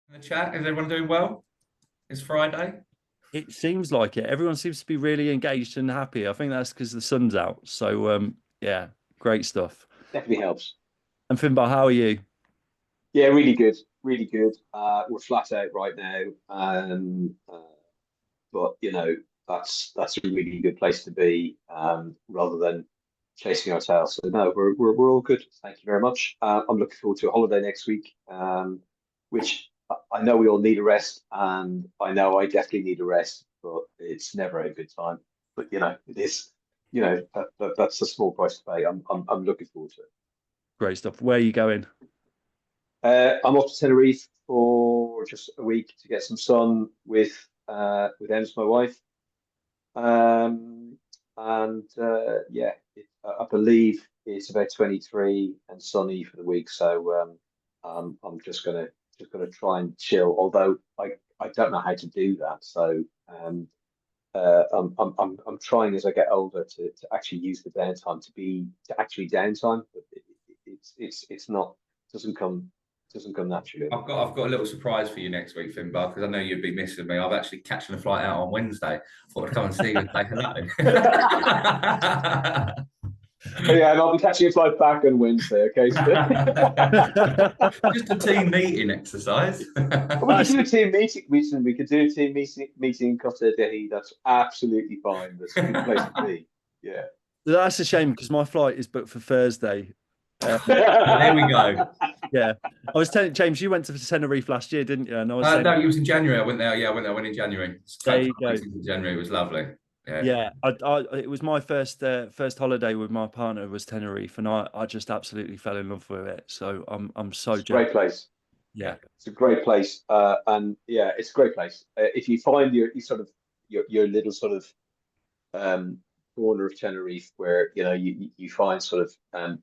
In the chat, is everyone doing well? It's Friday. It seems like it. Everyone seems to be really engaged and happy. I think that's because the sun's out. So yeah, great stuff. Definitely helps. And Finbarr, how are you? Yeah, really good, really good. We're flat out right now, but that's a really good place to be, rather than chasing our tails. So no, we're all good. Thank you very much. I'm looking forward to a holiday next week, which I know we all need a rest, and I know I definitely need a rest, but it's never a good time. But it is. That's a small price to pay. I'm looking forward to it. Great stuff. Where are you going? I'm off to Tenerife for just a week to get some sun with Ems, my wife. And yeah, I believe it's about 23 and sunny for the week. So I'm just gonna try and chill. Although I don't know how to do that. So I'm trying as I get older to actually use the downtime to actually downtime, but it's not doesn't come naturally. I've got a little surprise for you next week, Finbar, because I know you'd be missing me. I'm actually catching a flight out on Wednesday. I thought I'd come and see you and say hello. Yeah, and I'll be catching a flight back on Wednesday. Okay, so Just a team meeting exercise. we could do a team meeting. We could do a team meeting in Costa Dehi. That's absolutely fine. That's a good place to be. Yeah. That's a shame because my flight is booked for Thursday. There we go. Yeah, I was telling James, you went to Tenerife last year, didn't you? And I was saying, no, it was in January. I went there. Yeah, I went there. I went in January. there you go. In January, it was lovely. Yeah, it was my first holiday with my partner was Tenerife, and I just absolutely fell in love with it. So I'm so It's a great jealous. place. Yeah, It's a great place. And yeah, it's a great place. If you find your little sort of corner of Tenerife where you find sort of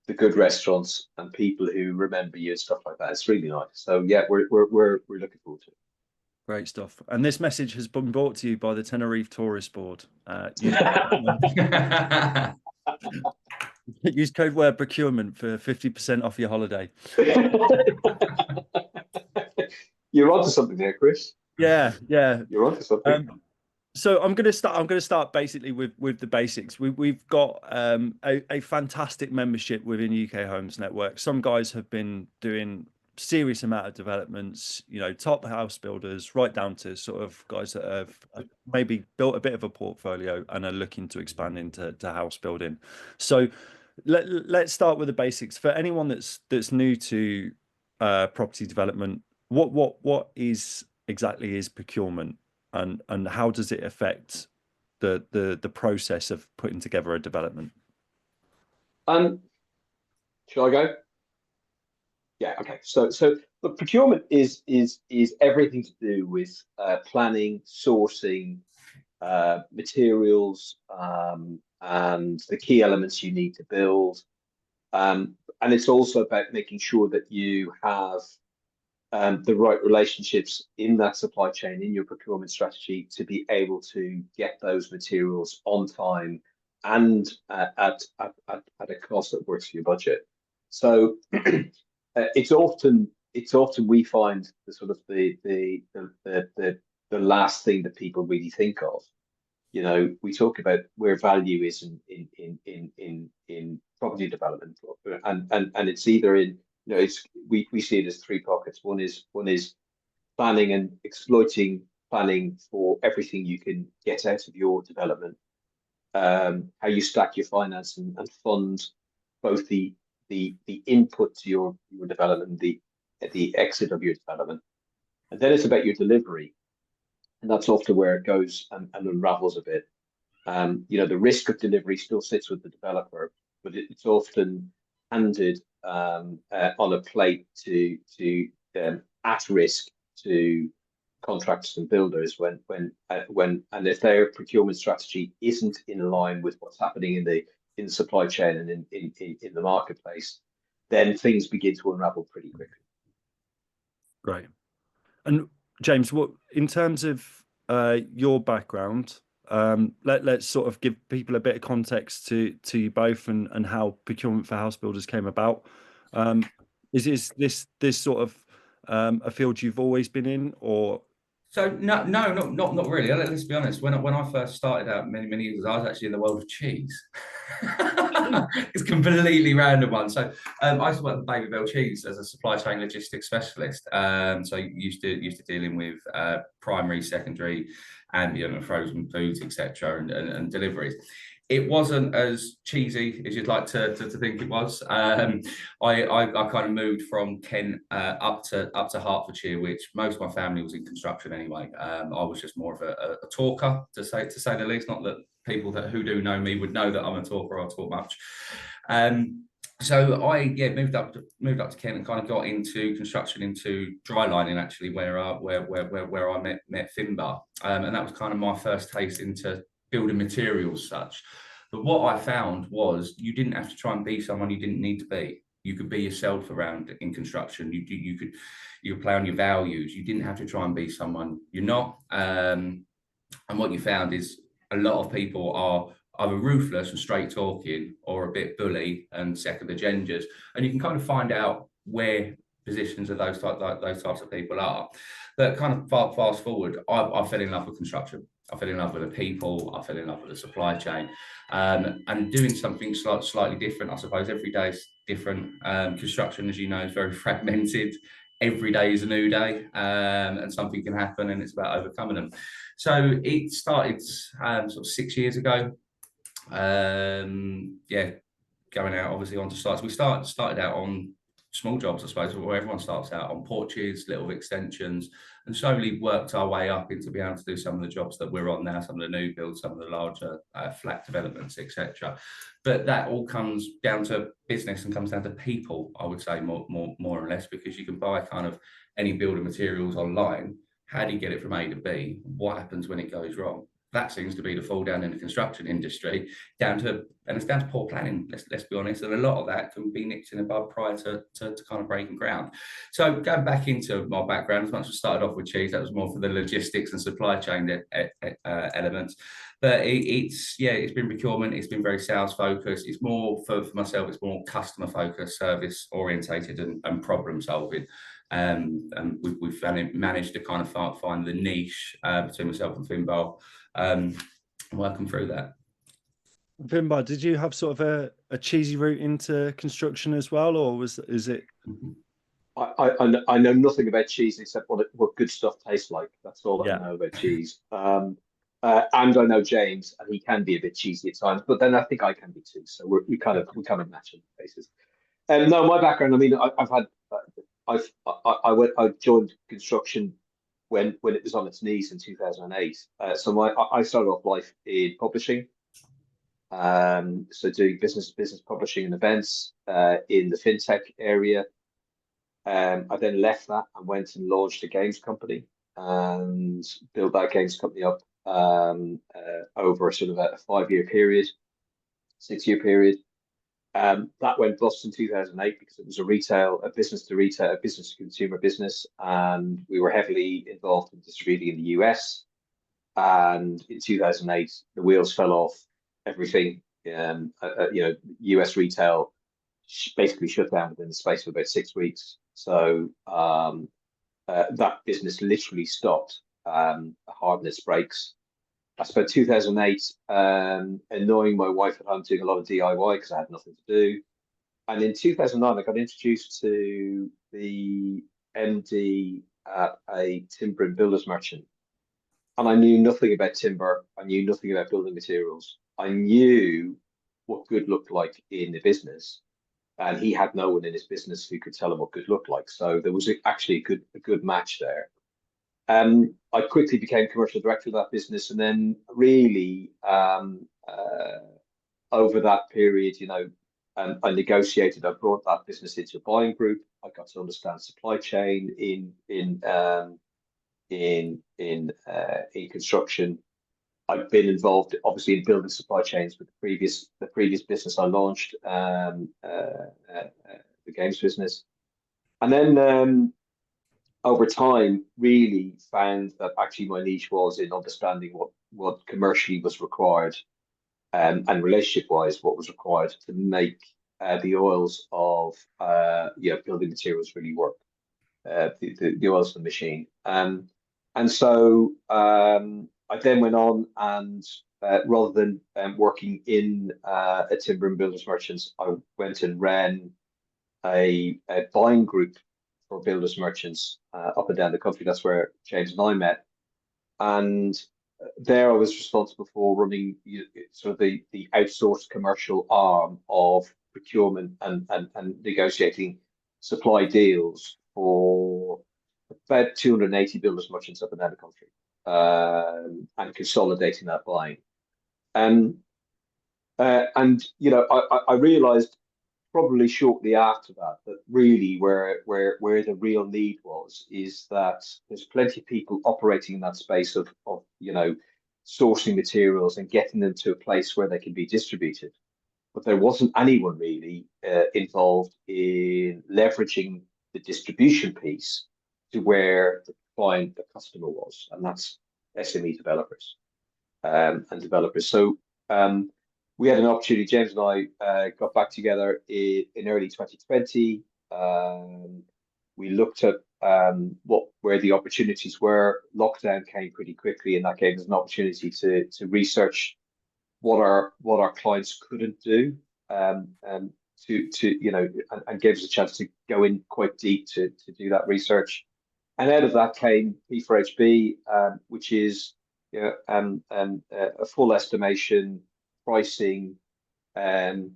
the good restaurants and people who remember you and stuff like that. It's really nice. So yeah, we're looking forward to it. great stuff. And this message has been brought to you by the Tenerife Tourist Board. Use code word procurement for 50% off your holiday. You're onto something there, Chris. Yeah. You're onto something. So I'm going to start basically with the basics. We've got a fantastic membership within UK Homes Network. Some guys have been doing serious amount of developments, top house builders, right down to sort of guys that have maybe built a bit of a portfolio and are looking to expand into house building. So let's start with the basics. For anyone that's new to property development, what exactly is procurement? And how does it affect the process of putting together a development? Shall I go? Yeah, okay. So the procurement is everything to do with planning, sourcing, materials, and the key elements you need to build. And it's also about making sure that you have the right relationships in that supply chain, in your procurement strategy, to be able to get those materials on time and at a cost that works for your budget. So it's often we find the sort of the last thing that people really think of. We talk about where value is in property development, and it's either in we see it as three pockets. One is planning and exploiting planning for everything you can get out of your development. How you stack your finance and fund both the input to your development, the exit of your development, and then it's about your delivery, and that's often where it goes and unravels a bit. The risk of delivery still sits with the developer, but it's often handed on a plate to at risk to contractors and builders when and if their procurement strategy isn't in line with what's happening in the supply chain and in the marketplace, then things begin to unravel pretty quickly. Great. And James, what in terms of your background, let's sort of give people a bit of context to you both and how procurement for house builders came about. Is this sort of a field you've always been in, or? So not really. Let's be honest. When I first started out many years ago, I was actually in the world of cheese. It's completely random one. So I used to work with Baby Bell Cheese as a supply chain logistics specialist. So used to dealing with primary, secondary, ambient and frozen foods, etc., and deliveries. It wasn't as cheesy as you'd like to think it was. I kind of moved from Kent up to Hertfordshire, which most of my family was in construction anyway. I was just more of a talker, to say the least. Not that people who do know me would know that I'm a talker. I talk much. So I moved up to Kent and kind of got into construction, into dry lining actually, where I met Finbarr, and that was kind of my first taste into building materials such. But what I found was you didn't have to try and be someone you didn't need to be. You could be yourself around in construction. You could play on your values. You didn't have to try and be someone you're not. And what you found is a lot of people are either ruthless and straight talking, or a bit bully and second agendas. And you can kind of find out where positions of those types of people are. But kind of fast forward, I fell in love with construction. I fell in love with the people. I fell in love with the supply chain, and doing something slightly different. I suppose every day is different. Construction, as you know, is very fragmented. Every day is a new day, and something can happen, and it's about overcoming them. So it started sort of 6 years ago. Going out obviously onto sites. We started out on small jobs, I suppose, where everyone starts out on porches, little extensions, and slowly worked our way up into being able to do some of the jobs that we're on now, some of the new builds, some of the larger flat developments, etc. But that all comes down to business and comes down to people, I would say, more or less, because you can buy kind of any building materials online. How do you get it from A to B? What happens when it goes wrong? That seems to be the fall down in the construction industry, and it's down to poor planning, let's be honest, and a lot of that can be nipped in the bud prior to kind of breaking ground. So going back into my background, as much as I started off with cheese, that was more for the logistics and supply chain elements, but it's been procurement, it's been very sales focused, it's more for myself, it's more customer focused, service orientated, and problem solving. And we've managed to kind of find the niche between myself and Finbarr, working through that. Finbarr, did you have sort of a cheesy route into construction as well, or is it? I know nothing about cheese except what good stuff tastes like. That's all I know about cheese. And I know James, and he can be a bit cheesy at times, but then I think I can be too. So we kind of match on the basis. No, my background. I mean, I joined construction when it was on its knees in 2008. So I started off life in publishing. So doing business publishing and events in the fintech area. I then left that and went and launched a games company and built that games company up over sort of a 5-year period, 6-year period. That went bust in 2008 because it was a business to consumer business, and we were heavily involved in distributing in the US. And in 2008, the wheels fell off everything. US retail basically shut down within the space of about 6 weeks. So that business literally stopped. Hardness breaks. I spent 2008 annoying my wife at home doing a lot of DIY because I had nothing to do. And in 2009, I got introduced to the MD at a timber and builders merchant. And I knew nothing about timber. I knew nothing about building materials. I knew what good looked like in the business. And he had no one in his business who could tell him what good looked like. So there was actually a good match there. I quickly became commercial director of that business, and then really over that period, I negotiated. I brought that business into a buying group. I got to understand supply chain in construction. I've been involved, obviously, in building supply chains with the previous business I launched, the games business, and then. Over time, really found that actually my niche was in understanding what commercially was required, and relationship-wise what was required to make the oils of building materials really work. the oils in the machine. And so I then went on and rather than working in a timber and builders merchants, I went and ran a buying group for builders merchants up and down the country. That's where James and I met. And there I was responsible for running sort of the outsourced commercial arm of procurement and negotiating supply deals for about 280 builders merchants up and down the country, and consolidating that buying. And you know, I realized probably shortly after that that really where the real need was is that there's plenty of people operating in that space of you know, sourcing materials and getting them to a place where they can be distributed, but there wasn't anyone really involved in leveraging the distribution piece to where the client, the customer was, and that's SME developers and developers. So we had an opportunity. James and I got back together in early 2020. We looked at where the opportunities were. Lockdown came pretty quickly, and that gave us an opportunity to research what our clients couldn't do, and to you know, and gave us a chance to go in quite deep to do that research. And out of that came P4HB, which is, you know, a full estimation, pricing, and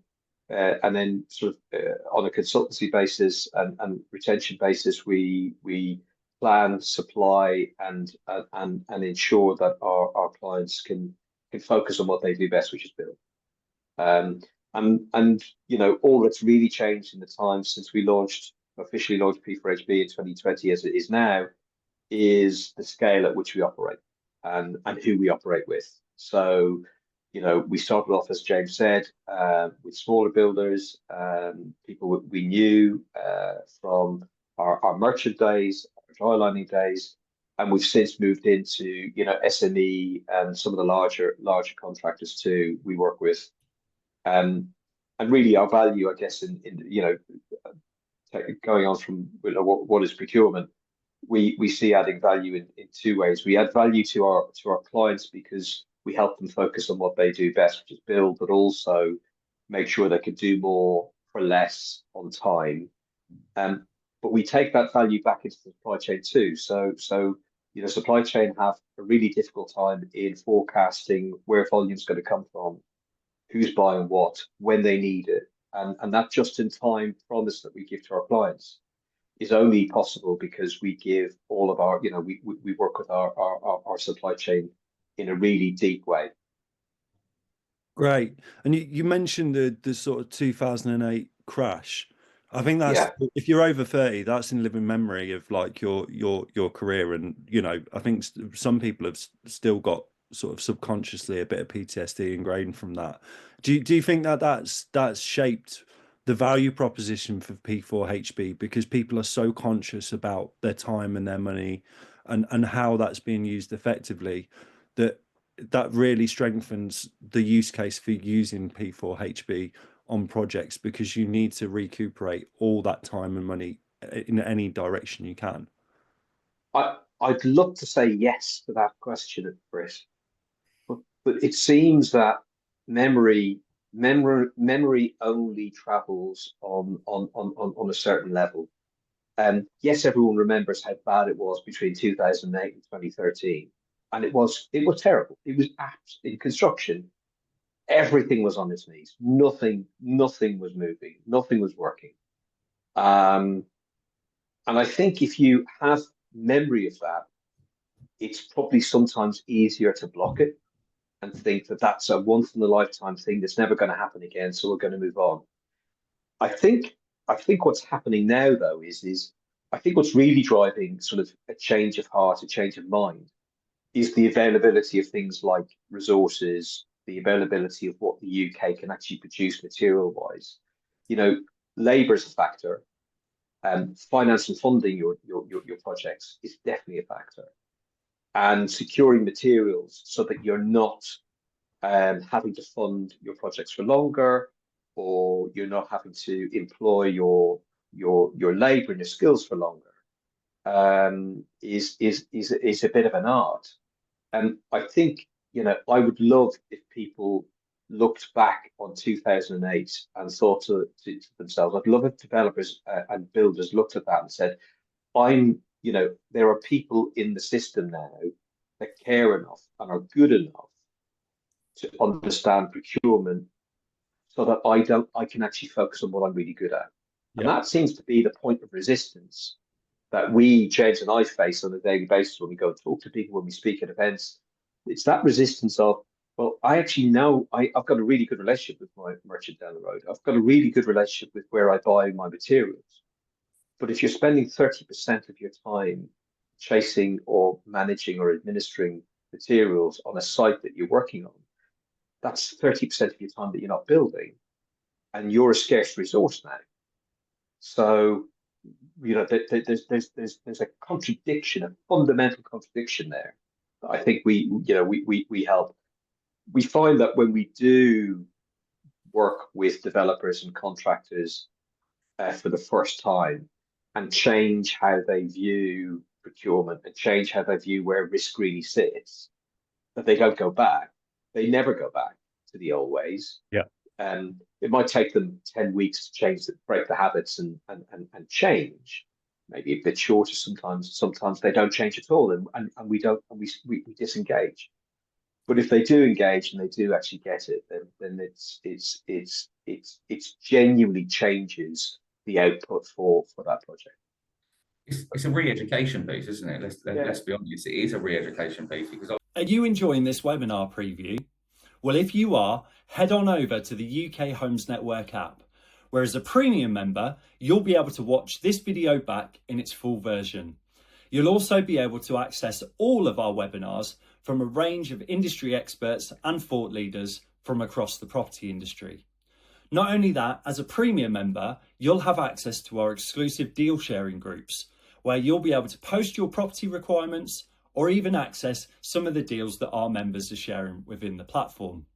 then sort of on a consultancy basis and retention basis, we plan, supply, and ensure that our clients can focus on what they do best, which is build. And you know, all that's really changed in the time since we officially launched P4HB in 2020, as it is now, is the scale at which we operate and who we operate with. So, you know, we started off, as James said, with smaller builders, people we knew from our merchant days, our dry lining days, and we've since moved into, you know, SME and some of the larger contractors too we work with. And really our value, I guess, in you know, going on from, you know, what is procurement, we see adding value in two ways. We add value to our clients because we help them focus on what they do best, which is build, but also make sure they can do more for less on time. But we take that value back into the supply chain too. So you know, supply chain have a really difficult time in forecasting where volume's going to come from, who's buying what, when they need it, and that just-in-time promise that we give to our clients is only possible because we give all of our, you know, we work with our supply chain in a really deep way. Great. And you mentioned the sort of 2008 crash. I think that's, if you're over 30, that's in living memory of like your career. And, you know, I think some people have still got sort of subconsciously a bit of PTSD ingrained from that. Do you think that that's shaped the value proposition for P4HB because people are so conscious about their time and their money and how that's being used effectively, that really strengthens the use case for using P4HB on projects, because you need to recuperate all that time and money in any direction you can? I'd love to say yes to that question, Chris, but it seems that memory only travels on a certain level. Yes, everyone remembers how bad it was between 2008 and 2013, and it was terrible. It was in construction. Everything was on its knees. Nothing was moving. Nothing was working. And I think if you have memory of that, it's probably sometimes easier to block it and think that that's a once in a lifetime thing that's never going to happen again, so we're going to move on. I think what's happening now, though, is I think what's really driving sort of a change of heart, a change of mind, is the availability of things like resources, the availability of what the UK can actually produce material-wise. You know, labour is a factor. Finance and funding your projects is definitely a factor, and securing materials so that you're not having to fund your projects for longer, or you're not having to employ your labour and your skills for longer. is a bit of an art. And I think, I would love if people looked back on 2008 and thought to themselves, I'd love if developers and builders looked at that and said, there are people in the system now that care enough and are good enough to understand procurement so that I can actually focus on what I'm really good at. And that seems to be the point of resistance that we, James and I, face on a daily basis when we go and talk to people, when we speak at events. It's that resistance of, well, I actually know I've got a really good relationship with my merchant down the road. I've got a really good relationship with where I buy my materials. But if you're spending 30% of your time chasing or managing or administering materials on a site that you're working on, that's 30% of your time that you're not building, and you're a scarce resource now. So, there's a contradiction, a fundamental contradiction there that I think we help. We find that when we do work with developers and contractors for the first time and change how they view procurement and change how they view where risk really sits, that they don't go back. They never go back to the old ways. Yeah. It might take them 10 weeks to change, break the habits and change. Maybe a bit shorter sometimes. Sometimes they don't change at all, and we disengage. But if they do engage and they do actually get it, then it's genuinely changes the output for that project. It's a re-education piece, isn't it? Let's be honest, it is a re-education piece because. Are you enjoying this webinar preview? Well, if you are, head on over to the UK Homes Network app, where as a premium member, you'll be able to watch this video back in its full version. You'll also be able to access all of our webinars from a range of industry experts and thought leaders from across the property industry. Not only that, as a premium member, you'll have access to our exclusive deal sharing groups, where you'll be able to post your property requirements or even access some of the deals that our members are sharing within the platform.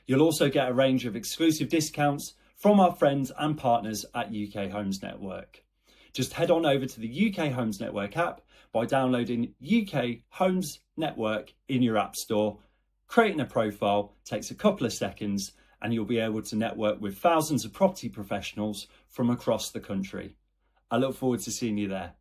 You'll also get a range of exclusive discounts from our friends and partners at UK Homes Network. Just head on over to the UK Homes Network app by downloading UK Homes Network in your app store. Creating a profile takes a couple of seconds and you'll be able to network with thousands of property professionals from across the country. I look forward to seeing you there.